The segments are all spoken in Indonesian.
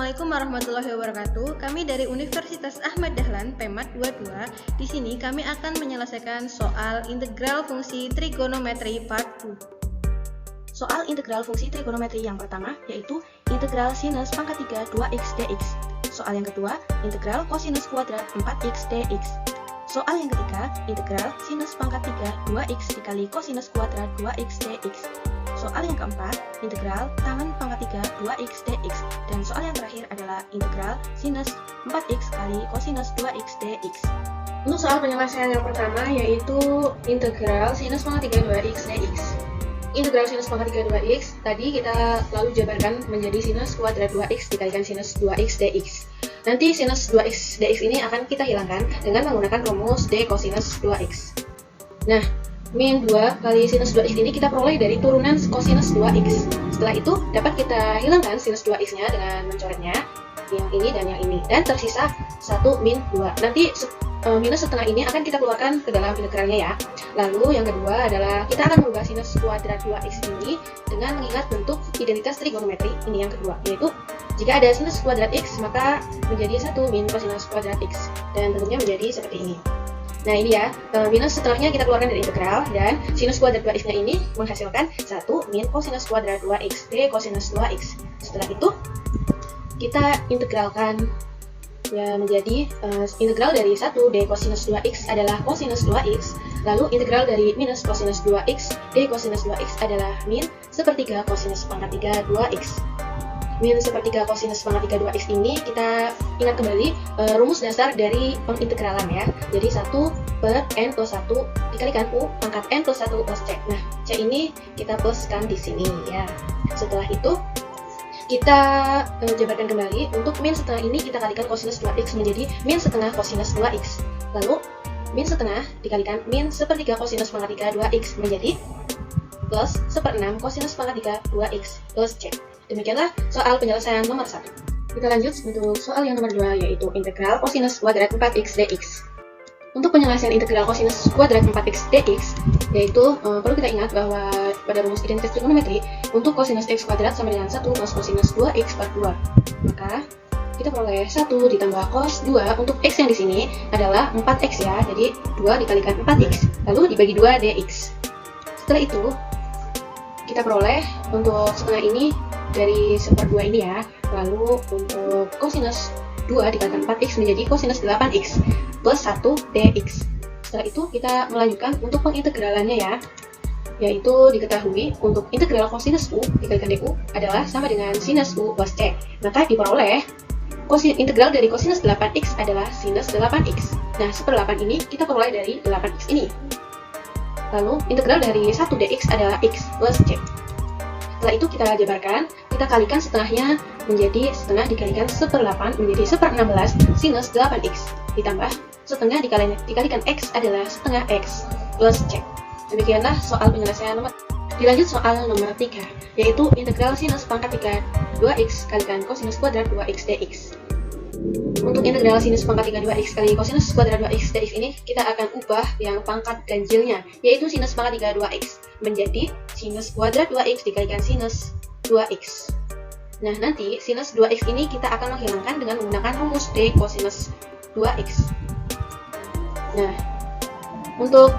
Assalamualaikum warahmatullahi wabarakatuh. Kami dari Universitas Ahmad Dahlan, PEMAT 22. Di sini kami akan menyelesaikan soal integral fungsi trigonometri part 2. Soal integral fungsi trigonometri yang pertama yaitu integral sinus pangkat 3 2x dx. Soal yang kedua, integral kosinus kuadrat 4x dx. Soal yang ketiga, integral sinus pangkat 3 2x dikali kosinus kuadrat 2x dx. Soal yang keempat, integral tangen pangkat 3 2x dx. Dan soal yang terakhir adalah integral sinus 4x kali kosinus 2x dx. Untuk soal penyelesaian yang pertama yaitu integral sinus pangkat 3 2x dx. Integral sinus pangkat 3 2x tadi kita lalu jabarkan menjadi sinus kuadrat 2x dikalikan sinus 2x dx. Nanti sinus 2x dx ini akan kita hilangkan dengan menggunakan rumus d kosinus 2x. Nah, min 2 kali sinus 2x ini kita peroleh dari turunan kosinus 2x. Setelah itu dapat kita hilangkan sinus 2x nya dengan mencoretnya yang ini dan yang ini, dan tersisa 1 min 2. Nanti minus setengah ini akan kita keluarkan ke dalam integralnya ya. Lalu yang kedua adalah kita akan merubah sinus kuadrat 2x ini dengan mengingat bentuk identitas trigonometri ini yang kedua, yaitu jika ada sinus kuadrat x maka menjadi 1 min kosinus kuadrat x, dan bentuknya menjadi seperti ini. Nah ini ya, minus setelahnya kita keluarkan dari integral, dan sinus kuadrat 2x nya ini menghasilkan 1 min kosinus kuadrat 2x d kosinus 2x. Setelah itu kita integralkan ya menjadi integral dari 1 d kosinus 2x adalah kosinus 2x, lalu integral dari minus kosinus 2x d kosinus 2x adalah min sepertiga kosinus pangkat 3 2x. Min sepertiga kosinus pangkat 3 2x ini kita ingat kembali rumus dasar dari pengintegralan ya. Jadi 1 per n plus 1 dikalikan u pangkat n plus 1 plus c. Nah, c ini kita pluskan di sini ya. Setelah itu kita jabarkan kembali. Untuk min setengah ini kita kalikan kosinus 2x menjadi min setengah kosinus 2x. Lalu min setengah dikalikan min sepertiga kosinus pangkat 3 2x menjadi plus seperenam kosinus pangkat 3 2x plus c. Demikianlah soal penyelesaian nomor 1. Kita lanjut untuk soal yang nomor 2 yaitu integral kosinus kuadrat 4x dx. Untuk penyelesaian integral kosinus kuadrat 4x dx, yaitu perlu kita ingat bahwa pada rumus identitas trigonometri untuk kosinus x kuadrat sama dengan 1 plus kosinus 2x per 2. Maka kita peroleh 1 ditambah cos 2 untuk x yang di sini adalah 4x ya, jadi 2 dikalikan 4x, lalu dibagi 2 dx. Setelah itu kita peroleh untuk setengah ini dari 1/2 ini ya, lalu untuk kosinus 2 dikalikan 4x menjadi kosinus 8x plus 1 dx. Setelah itu kita melanjutkan untuk pengintegralannya ya, yaitu diketahui untuk integral kosinus u dikalikan du adalah sama dengan sinus u plus c. Maka diperoleh integral dari kosinus 8x adalah sinus 8x. Nah, 1/8 ini kita peroleh dari 8x ini. Lalu integral dari 1 dx adalah x plus c. Setelah itu kita jabarkan, kita kalikan setengahnya menjadi setengah dikalikan 1/8 menjadi 1/16 sinus 8x, ditambah setengah dikalikan x adalah setengah x plus c. Demikianlah soal penyelesaian nomor. Dilanjut soal nomor 3, yaitu integral sinus pangkat 3 2x kalikan kosinus kuadrat 2x dx. Untuk integral sinus pangkat 3 2x kali kosinus kuadrat 2x dx ini kita akan ubah yang pangkat ganjilnya, yaitu sinus pangkat 3 2x menjadi sinus kuadrat 2x dikalikan sinus 2x. Nah, nanti sinus 2x ini kita akan menghilangkan dengan menggunakan rumus d kosinus 2x. Nah, untuk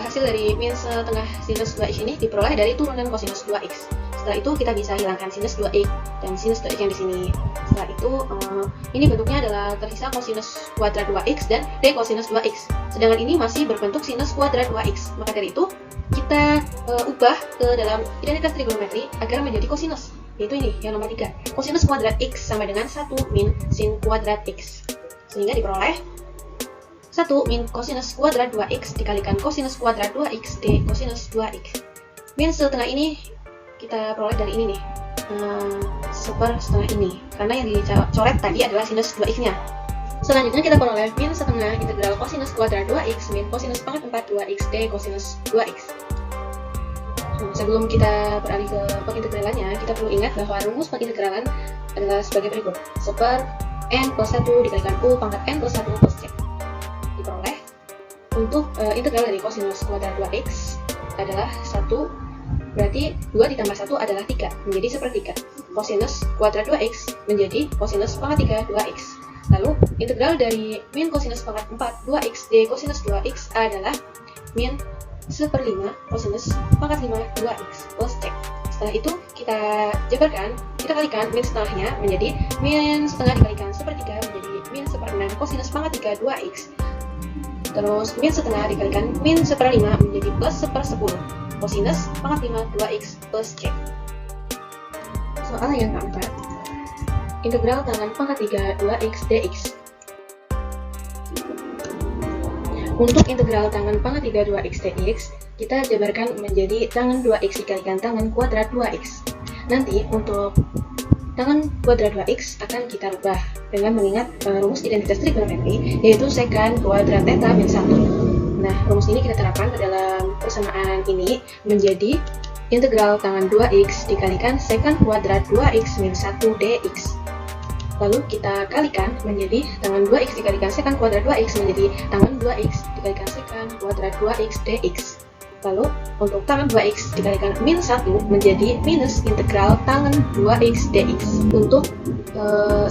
hasil dari min setengah sinus 2x ini diperoleh dari turunan kosinus 2x. Setelah itu kita bisa hilangkan sinus 2x dan sinus 2x yang di sini. Setelah itu ini bentuknya adalah tersisa kosinus kuadrat 2x dan d kosinus 2x. Sedangkan ini masih berbentuk sinus kuadrat 2x. Maka dari itu kita ubah ke dalam identitas trigonometri agar menjadi kosinus, yaitu ini yang nomor 3. Kosinus kuadrat x sama dengan 1 min sin kuadrat x. Sehingga diperoleh 1 min kosinus kuadrat 2x dikalikan kosinus kuadrat 2x d kosinus 2x. Min setengah ini kita peroleh dari ini nih, setengah ini, karena yang dicoret tadi adalah sinus 2x nya. Selanjutnya kita peroleh min setengah integral kosinus kuadrat 2x min kosinus pangkat 4 2x d kosinus 2x. Sebelum kita beralih ke pengintegralannya, kita perlu ingat bahwa rumus pengintegralan adalah sebagai berikut: 1/n plus 1 dikalikan u pangkat n plus 1 plus c. Diperoleh untuk integral dari kosinus kuadrat 2x adalah 1, berarti 2 ditambah 1 adalah 3, menjadi sepertiga. Kosinus kuadrat 2x menjadi kosinus pangkat 3 2x. Lalu integral dari min kosinus pangkat 4 2x d kosinus 2x adalah min 1/5 kosinus pangkat 5 2x plus c. Setelah itu kita jabarkan, kita kalikan min setengahnya menjadi min setengah dikalikan 1/3 menjadi min 1/6 kosinus pangkat 3 2x. Terus min setengah dikalikan min 1/5 menjadi plus 1/10 kosinus pangkat 5 2x plus c. Soal yang keempat, integral tangan pangkat 3 2x dx. Untuk integral tangan pangkat 3 2x dx, kita jabarkan menjadi tangan 2x dikalikan tangan kuadrat 2x. Nanti untuk tangan kuadrat 2x akan kita rubah dengan mengingat rumus identitas trigonometri, yaitu secant kuadrat theta min 1. Nah, rumus ini kita terapkan ke dalam persamaan ini menjadi integral tangan 2x dikalikan secant kuadrat 2x min 1 dx. Lalu kita kalikan menjadi tangan 2x dikalikan secant kuadrat 2x menjadi tangan 2x dikalikan secant kuadrat 2x dx. Lalu untuk tangan 2x dikalikan min 1 menjadi minus integral tangan 2x dx. Untuk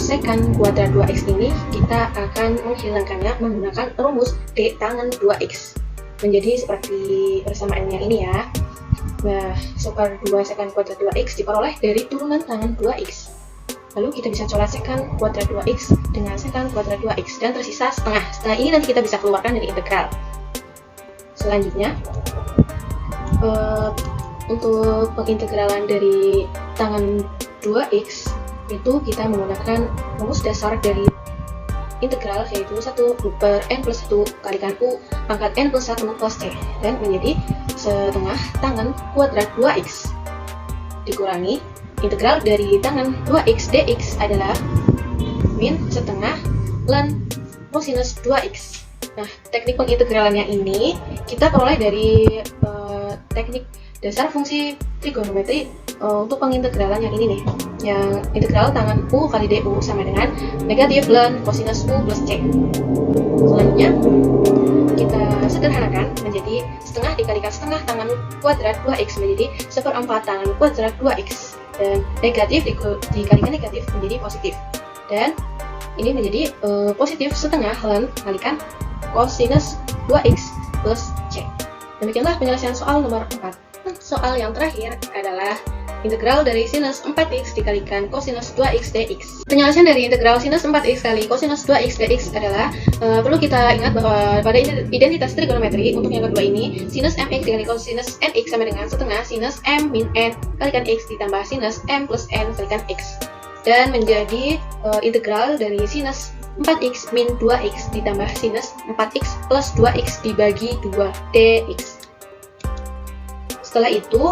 secant kuadrat 2x ini kita akan menghilangkannya menggunakan rumus d tangan 2x. Menjadi seperti persamaannya ini ya. Nah, sopar 2 secant kuadrat 2x diperoleh dari turunan tangan 2x. Lalu kita bisa coret secant kuadrat 2x dengan secant kuadrat 2x dan tersisa setengah. Setelah ini nanti kita bisa keluarkan dari integral. Selanjutnya, untuk pengintegralan dari tangan 2x itu kita menggunakan rumus dasar dari integral, yaitu 1/n+1 kalikan u pangkat n+1 plus c, dan menjadi setengah tangan kuadrat 2x dikurangi integral dari tangan 2x dx adalah min setengah ln kosinus 2x. Nah, teknik pengintegralannya ini kita peroleh dari teknik dasar fungsi trigonometri. Untuk pengintegralan yang ini nih, yang integral tangan u kali du sama dengan negatif ln kosinus u plus c. Selanjutnya kita sederhanakan menjadi setengah dikalikan setengah tangan kuadrat 2x menjadi 1/4 tangan kuadrat 2x, dan negatif dikalikan negatif menjadi positif, dan ini menjadi positif setengah ln kalikan kosinus 2x plus c. Demikianlah penyelesaian soal nomor 4. Soal yang terakhir adalah integral dari sinus 4x dikalikan kosinus 2x dx. Penyelesaian dari integral sinus 4x kali kosinus 2x dx adalah perlu kita ingat bahwa pada identitas trigonometri untuk yang kedua ini sinus mx dikali kosinus nx sama dengan setengah sinus m min n kalikan x ditambah sinus m plus n kalikan x, dan menjadi integral dari sinus 4x min 2x ditambah sinus 4x plus 2x dibagi 2 dx. Setelah itu,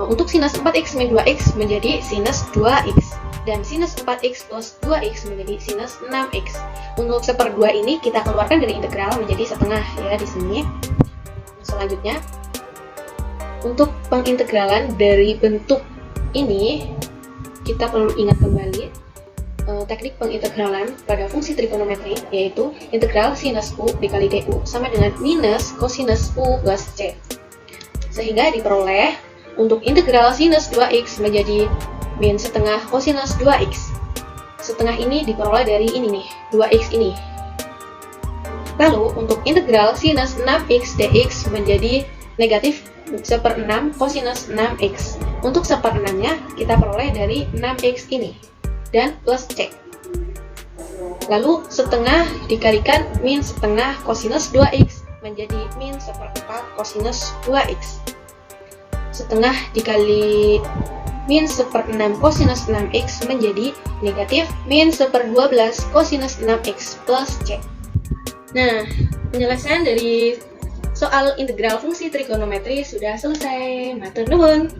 untuk sinus 4x min 2x menjadi sinus 2x, dan sinus 4x plus 2x menjadi sinus 6x. Untuk 1/2 ini kita keluarkan dari integral menjadi setengah ya di sini. Selanjutnya, untuk pengintegralan dari bentuk ini, kita perlu ingat kembali teknik pengintegralan pada fungsi trigonometri, yaitu integral sinus u dikali du sama dengan minus kosinus u plus c. Sehingga diperoleh untuk integral sinus 2x menjadi min setengah kosinus 2x. Setengah ini diperoleh dari ini nih, 2x ini. Lalu untuk integral sinus 6x dx menjadi negatif 1/6 kosinus 6x. Untuk 1/6-nya kita peroleh dari 6x ini dan plus c. Lalu setengah dikalikan min setengah kosinus 2x menjadi min 1/4 kosinus 2x. Setengah dikali min 1/6 kosinus 6x menjadi negatif min 1/12 kosinus 6x plus c. Nah, penyelesaian dari soal integral fungsi trigonometri sudah selesai. Matur nuwun.